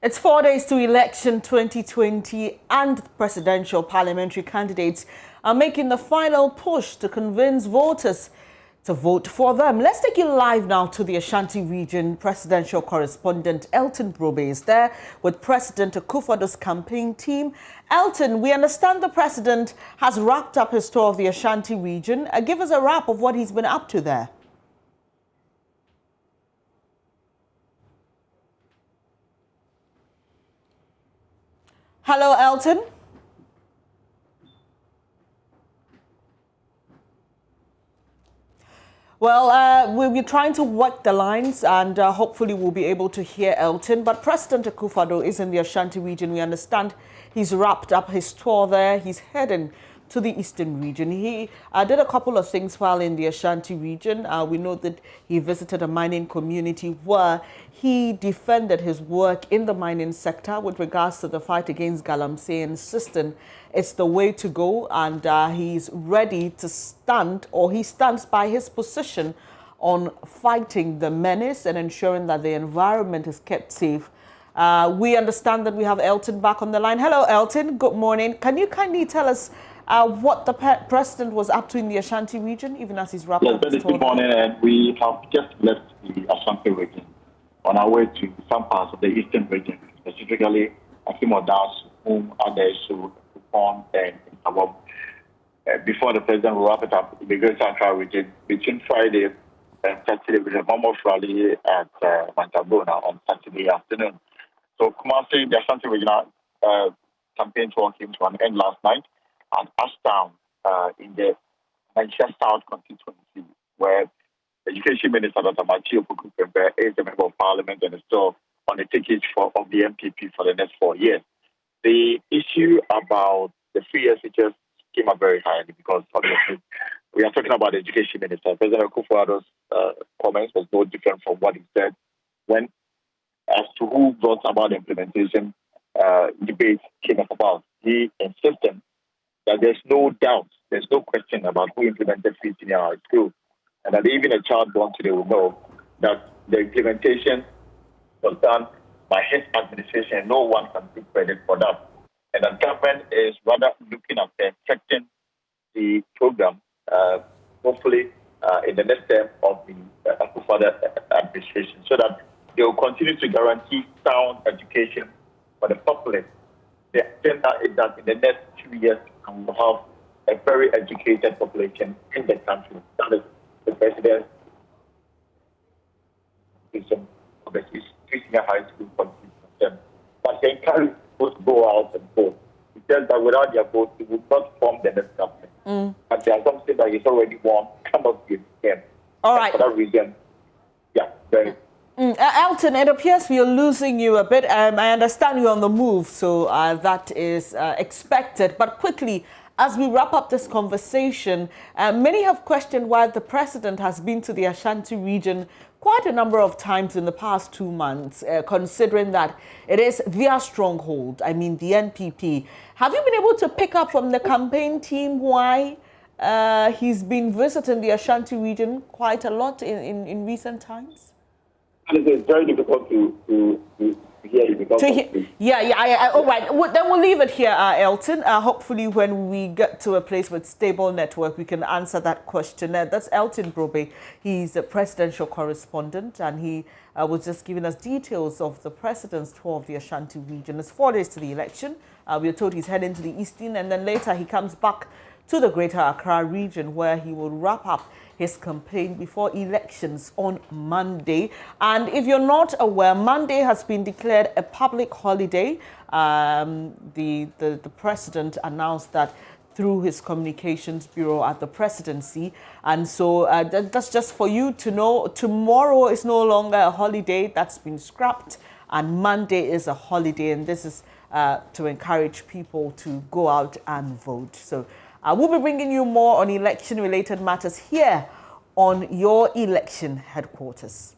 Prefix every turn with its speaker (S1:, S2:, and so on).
S1: It's 4 days to election 2020 and presidential parliamentary candidates are making the final push to convince voters to vote for them. Let's take you live now to the Ashanti region. Presidential correspondent Elton Brobe is there with President Akufo-Addo's campaign team. Elton, we understand the president has wrapped up his tour of the Ashanti region. Give us a wrap of what he's been up to there. Hello, Elton. Well, we're trying to work the lines and hopefully we'll be able to hear Elton. But President Akufo-Addo is in the Ashanti region. We understand he's wrapped up his tour there. He's heading to the eastern region. He did a couple of things while in the Ashanti region. We know that he visited a mining community where he defended his work in the mining sector with regards to the fight against galamsey, insisting it's the way to go, and he's ready to stand, or he stands by his position on fighting the menace and ensuring that the environment is kept safe. We understand that we have Elton back on the line. Hello, Elton. Good morning. Can you kindly tell us what the president was up to in the Ashanti region, even as he's wrapping up his tour?
S2: Good morning, and we have just left the Ashanti region on our way to some parts of the eastern region, specifically Akufo-Addo, whom others who performed and about before the president will wrap it up in the Greater Accra region between Friday and Saturday with a bomb rally at Mantabona on Saturday afternoon. So Kumasi, the Ashanti regional campaign tour came to an end last night at Ashtown in the Manchester South constituency, where Education Minister Dr. Matthew Pukupepe is a member of parliament and is still on the ticket of the MPP for the next 4 years. The issue about the free SHS came up very highly because obviously we are talking about the Education Minister. President Akufo-Addo's comments was no different from what he said when, as to who brought about the implementation debate came up about. He insisted that there's no doubt, there's no question about who implemented free senior high school, and that even a child born today will know that the implementation was done by his administration, and no one can take credit for that. And the government is rather looking at perfecting the program, hopefully in the next term of the Akufo-Addo administration, so that they will continue to guarantee sound education for the populace. The agenda is that in the next 2 years, we will have a very educated population in the country. That is the president's vision of the senior high school policy. But they encourage people to go out and vote. He says that without their vote, it would not form the next government. But there are some things that he's already won, cannot be again.
S1: All right.
S2: For that reason, yeah, very.
S1: Elton, it appears we are losing you a bit. I understand you're on the move, so that is expected. But quickly, as we wrap up this conversation, many have questioned why the president has been to the Ashanti region quite a number of times in the past 2 months, considering that it is their stronghold, I mean the NPP. Have you been able to pick up from the campaign team why he's been visiting the Ashanti region quite a lot in recent times?
S2: It's very difficult to hear you because
S1: all right. Then we'll leave it here, Elton. Hopefully when we get to a place with stable network, we can answer that question. That's Elton Brobe. He's a presidential correspondent, and he was just giving us details of the president's tour of the Ashanti region. It's 4 days to the election. We are told he's heading to the eastern, and then later he comes back to the Greater Accra region, where he will wrap up his campaign before elections on Monday. And if you're not aware, Monday has been declared a public holiday. The president announced that through his communications bureau at the presidency. And so that's just for you to know. Tomorrow is no longer a holiday. That's been scrapped. And Monday is a holiday. And this is to encourage people to go out and vote. So we'll be bringing you more on election-related matters here on your election headquarters.